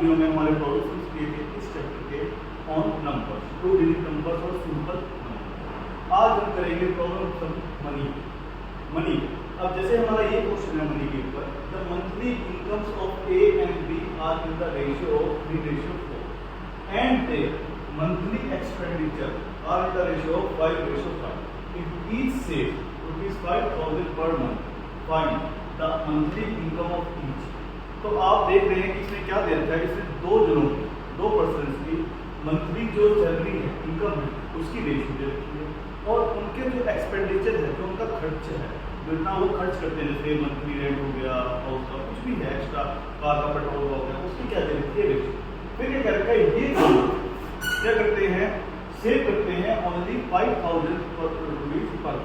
Video में हमारे problems किए थे इस चैप्टर के ऑन नंबर्स, 2 डिजिट नंबर्स और सिंपल नंबर। आज हम करेंगे प्रॉब्लम मनी। अब जैसे हमारा ये क्वेश्चन है मनी के ऊपर, the monthly incomes of A and B are in the ratio of 3:4 and the monthly expenditure are in the ratio of 5:5। If each saves ₹5,000 per month, find the monthly income of each. तो आप देख रहे हैं कि इसमें क्या दे रखा है, इसमें दो पर्सन की मंथली जो सैलरी है, इनकम है, उसकी रेशियो दे रखी है और उनके जो एक्सपेंडिचर है, जो उनका खर्च है, जितना वो खर्च करते हैं, जैसे मंथली रेंट हो गया, हाउस का कुछ भी है, एक्स्ट्रा कार का पेट्रोल हो गया, उसकी क्या दे रखी है रेशियो। फिर क्या रखा है, ये क्या करते हैं, सेव करते हैं ओनली 5,000 रुपीज पर।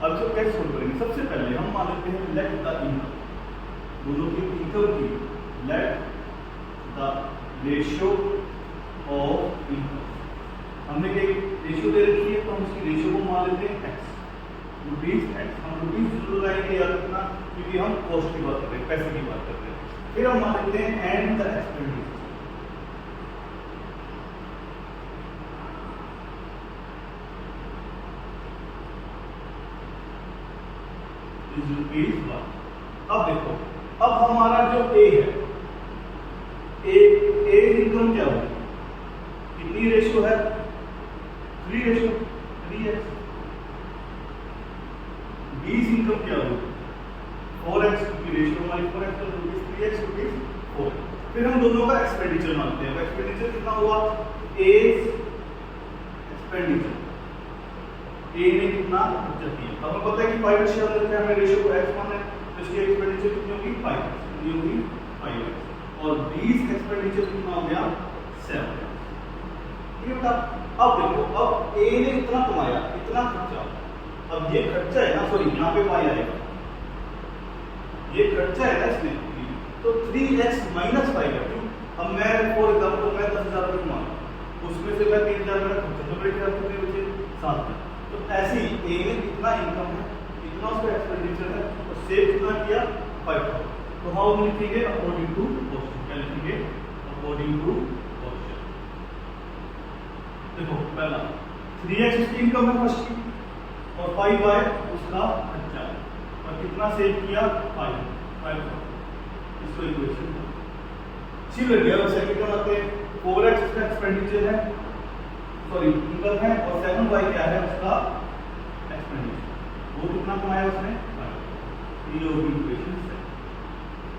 अब जो कैसे सोल्व करेंगे, सबसे पहले हम मान लेते हैं लेट द इनकम, दोनों की इनकम की, let the ratio of income. हमने क्या रेशियो दे रखी है, तो हम उसकी रेशियो को मान लेते हैं x, ₹x। हम रुपीज जरूर लाएंगे याद रखना, क्योंकि हम कॉस्ट की बात कर रहे हैं, पैसे की बात कर रहे हैं। फिर हम मान लेते हैं एंड द एक्सपेंडिचर, ₹1। अब देखो, अब हमारा जो ए है, ए इनकम क्या होगी, कितनी रेशियो है, 3:3x। बी इनकम क्या होगी, 4x, की रेशियो हमारी 4x तो ₹3x, ₹4। फिर हम दोनों का एक्सपेंडिचर मानते हैं। एक्सपेंडिचर कितना हुआ, ए एक्सपेंडिचर, ए ने कितना खर्चा किया। अब हमें पता है कि 5 हमें रेशियो को x मानना है, तो इसकी एक्सपेंडिचर कितनी होगी, 5x, कितनी होगी, 5x। और b एक्सपेंडिचर कितना हो गया, 7x। ठीक है बेटा। अब देखो, अब ए ने इतना कमाया, इतना खर्चा, अब ये खर्चा है ना, सॉरी यहाँ पे y आएगा, ये खर्चा है ना इसमें, तो 3x माइनस 5 है। क्यों, अब मैं फॉर एग्जाम्पल मैं 10,000 रुपये कमाऊंगा, उसमें से मैं 3,000 मेरा खर्चा, तो मेरे ख्याल से मुझे 7 है। तो ऐसे ही ए ने कितना इनकम है, कितना उसका एक्सपेंडिचर है, तो सेव कितना किया, 5,000। तो हाउ हम लिखेंगे, अकॉर्डिंग टू क्वेश्चन, क्या लिखेंगे, अकॉर्डिंग टू क्वेश्चन। देखो पहला 3x उसकी इनकम है फर्स्ट की, और 5y उसका खर्चा है, और कितना सेव किया, 5,000। इसको इक्वेशन सिमिलरली अब सेकंड का मतलब 4x उसका एक्सपेंडिचर है, सॉरी इनकम है, और 7y क्या है उसका एक्सपेंडिचर, वो कितना कमाया उसने, 5। ये होगी इक्वेशन से।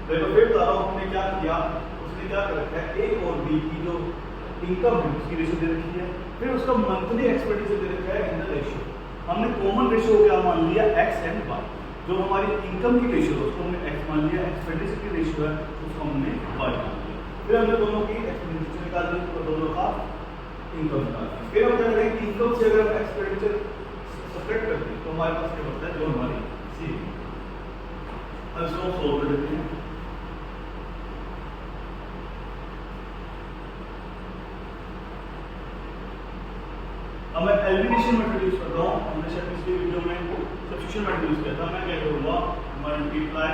देखो फिर बता रहा हूं, हमने क्या किया, उसने क्या कर रखा है, ए और बी की जो इनकम है उसकी रेशियो दे रखी है, फिर उसका मंथली एक्सपेंडिचर दे रखा है इन द रेशियो। हमने कॉमन रेशियो क्या मान लिया, x एंड y। जो हमारी इनकम की रेशियो है उसको हमने x मान लिया, एक्सपेंडिचर की रेशियो है उसको हमने y मान लिया। फिर हमने दोनों की एक्सपेंडिचर निकाल ली और दोनों का इनकम निकाल ली। फिर हम क्या करेंगे, इनकम से अगर हम एक्सपेंडिचर सब्ट्रैक्ट करते हैं तो हमारे पास क्या बचता है, जो हमारी सी। अब इसको सोल्व कर देते हैं। अब मैं एलिमिनेशन मेथड यूज कर रहा हूँ, हमने शायद पिछले वीडियो में सब्स्टिट्यूशन मेथड यूज किया था। मैं क्या करूँगा, मल्टीप्लाई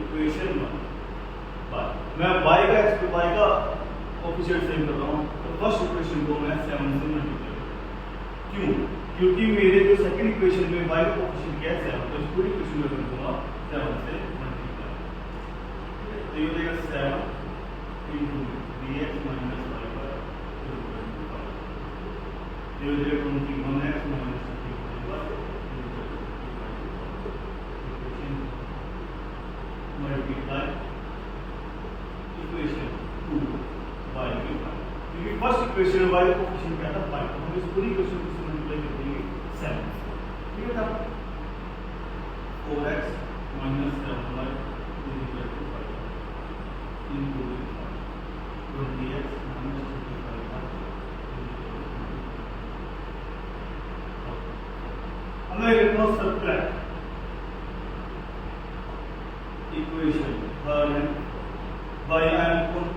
इक्वेशन 1 बाय, मैं y का कोएफिशिएंट सेव कर रहा हूँ, तो फर्स्ट इक्वेशन को मैं 7 से मल्टीप्लाई करूँगा। क्यों, क्योंकि मेरे जो सेकंड इक्वेशन में y का कोएफिशिएंट क्या है 7, तो इस पूरी इक्वेशन में करूँगा 7 से मल्टीप्लाई। तो ये हो जाएगा 7 × 3x - y ये हो जाएगा 21x - मल्टीप्लाई इक्वेशन 2 y के 5, क्योंकि फर्स्ट इक्वेशन में y का कोएफिशिएंट क्या था, 5, तो हम इस पूरी इक्वेशन को मल्टीप्लाई कर देंगे 7। ठीक है ना, 4x - 7y = 5 into 20x - 35y। हमें लिखना subtract equation by I am with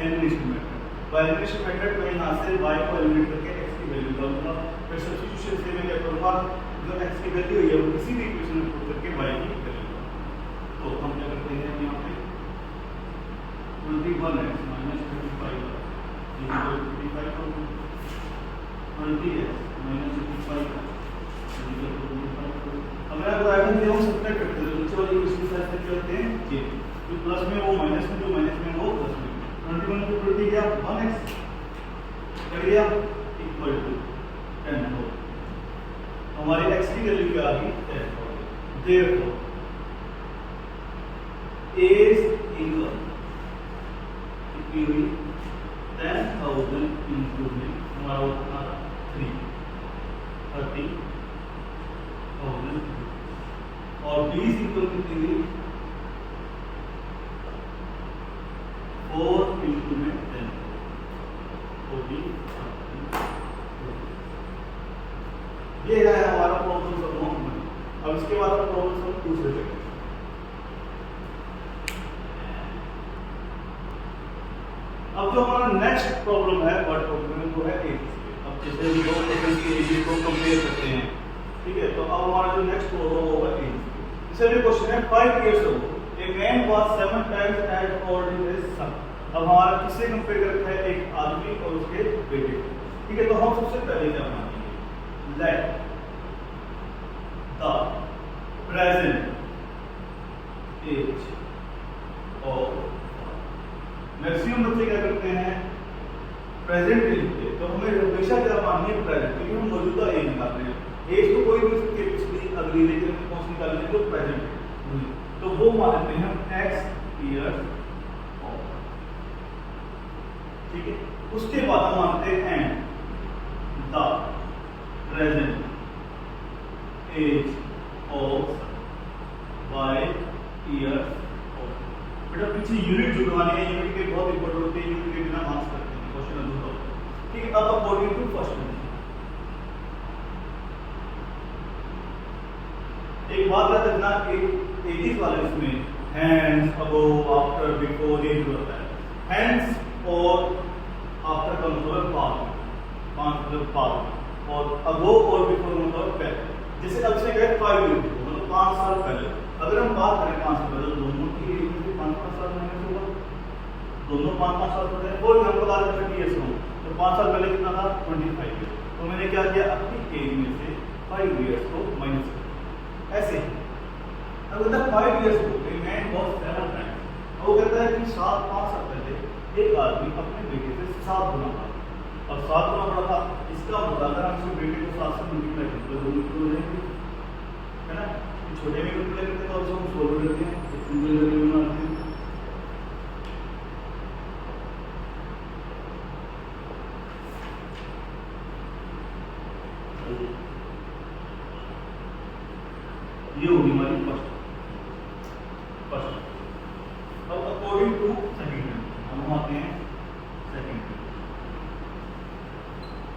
elimination method. By elimination method में यहाँ से y को एलिमिनेट करके x की वैल्यू निकालूंगा, फिर सब्स्टिट्यूशन से मैं क्या करूँगा, जो x की वैल्यू है वो किसी भी इक्वेशन में पुट करके y की वैल्यू। तो हम क्या करते हैं यहाँ पे 21x minus 35y equal to 35,000. 20x minus 85y equal to 25,000. अगर आपको आइटम दिया हो सब्ट्रैक्ट करते हैं तो नीचे वाली इक्वेशन से ऐसे करते हैं ये जो प्लस में वो माइनस में, जो माइनस में वो प्लस में। 21 को 20 गया 1x कर दिया इक्वल टू 10 हो। हमारी x की वैल्यू क्या आ गई 10 हो। देयरफॉर एज इक्वल कितनी हुई 10,000 इनटू में हमारा होता था 30,000 और 20 इक्वल कितनी हुई 4 इनटू में 10 40। ये है हमारा प्रॉब्लम सॉल्व 1। अब इसके बाद प्रॉब्लम सॉल्व दूसरे जगह। अब जो हमारा नेक्स्ट प्रॉब्लम है वर्ड प्रॉब्लम वो है एज। अब जैसे हम दो क्वेश्चन की एज को कंपेयर करते हैं, ठीक है, तो अब हमारा जो नेक्स्ट प्रॉब्लम होगा एज। जैसे ये क्वेश्चन है 5 years ago a man was 7 times as old as his son। अब हमारा किससे कंपेयर करता है एक आदमी और उसके बेटे, ठीक है। तो हम सबसे पहले क्या मानेंगे let the present age of maximum बच्चे क्या करते हैं प्रेजेंट एज पे, तो हमें हमेशा क्या माननी है प्रेजेंट, क्योंकि हम मौजूदा एज निकाल रहे हैं। एज तो कोई भी हो सकती है पिछली अगली, लेकिन हमें कौन सी निकालनी है तो प्रेजेंट, तो वो मान लेते हैं हम x ईयर्स ऑफ, ठीक है। उसके बाद हम मानते हैं and the present age of y years. बेटा पीछे यूनिट जुड़वानी है, यूनिट के बहुत इंपॉर्टेंट होते हैं, यूनिट के बिना मार्क्स करते हैं क्वेश्चन अधूरा होता है, ठीक है। अब अकॉर्डिंग टू फर्स्ट एक बात याद रखना कि एजिस वाले इसमें हैंड्स, अबोव, आफ्टर, बिफोर ये जो होता है। हैंड्स और आफ्टर का मतलब बाद में, मतलब बाद में, और अबोव और बिफोर मतलब पहले। जैसे अब से कहे 5 years मतलब 5 साल पहले। अगर हम बात करें 5 साल पहले, दोनों की एज में 5-5 साल माइनस होगा, दोनों 5-5 साल पहले। और हम बता रहे 30 years हो तो 5 साल पहले कितना था 25 years। तो मैंने क्या किया अपनी एज में से 5 years को माइनस किया ऐसे। अब कहता है 5 years हो गए मैन वॉज 7 times। वो कहता है कि 5 साल पहले एक आदमी अपने बेटे से 7 गुना था, अब 7 गुना बड़ा था। इसका मतलब अगर हम अपने बेटे को 7 से मल्टीप्लाई करते हैं तो 2 हो जाएंगे, है ना। छोटे में मल्टीप्लाई करते हैं तो हम 16 लेते हैं, सिंगल वैल्यू बनाते हैं। ये होगी हमारी फर्स्ट। अब अकॉर्डिंग टू सेकंड हम आते हैं सेकंड।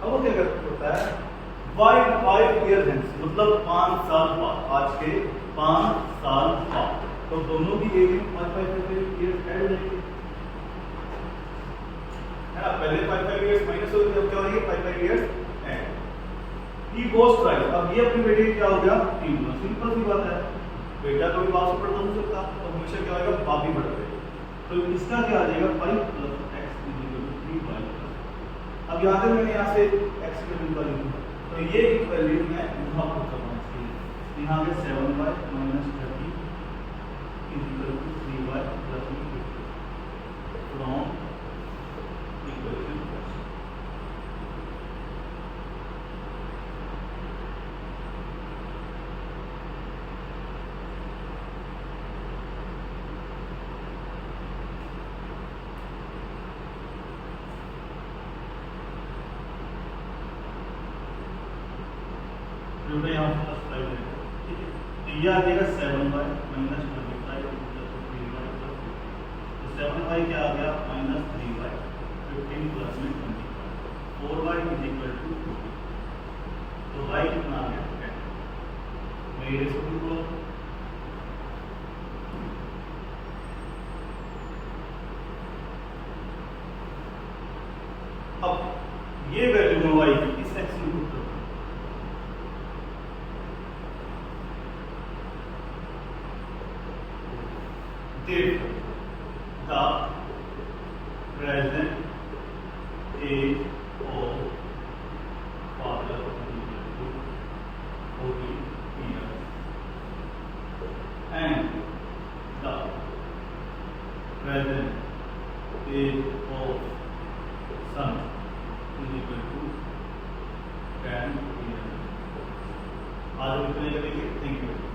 अब वो क्या करता है 5 years hence मतलब 5 साल बाद, आज के 5 साल बाद, तो दोनों की एज में 5 years ऐड हो जाएंगे, है ना। पहले 5 years माइनस हो गए, अब क्या होंगे 5 years add. He was twice। अब ये अपने बेटे क्या हो गया 3 गुना। सिंपल सी बात है, बेटा कभी बाप से बड़ा हो सकता तो हमेशा क्या होगा बाप ही बड़ा रहेगा। तो इसका क्या आ जाएगा 5 + x = 3y। अब यहाँ से मैंने यहाँ से x की वैल्यू निकाली, तो ये एक वैल्यू मैं यहाँ पर करना चाहिए। यहाँ पे 7y - 30 = 3y + 3 from equation first. जो यहाँ प्लस 5 है, ठीक है। तो ये आ जाएगा 7y - 25 + 3y + 15। तो 7y क्या आ गया -3y 15 + 25 4y = 40। तो y कितना आ गया 10। मेरे स्कूल को अब ये वैल्यू में y की इस x में पुट करो, therefore the present age of father equal to 40 years and the present age of son is equal to 10 years. आज हम इतने करेंगे। Thank you.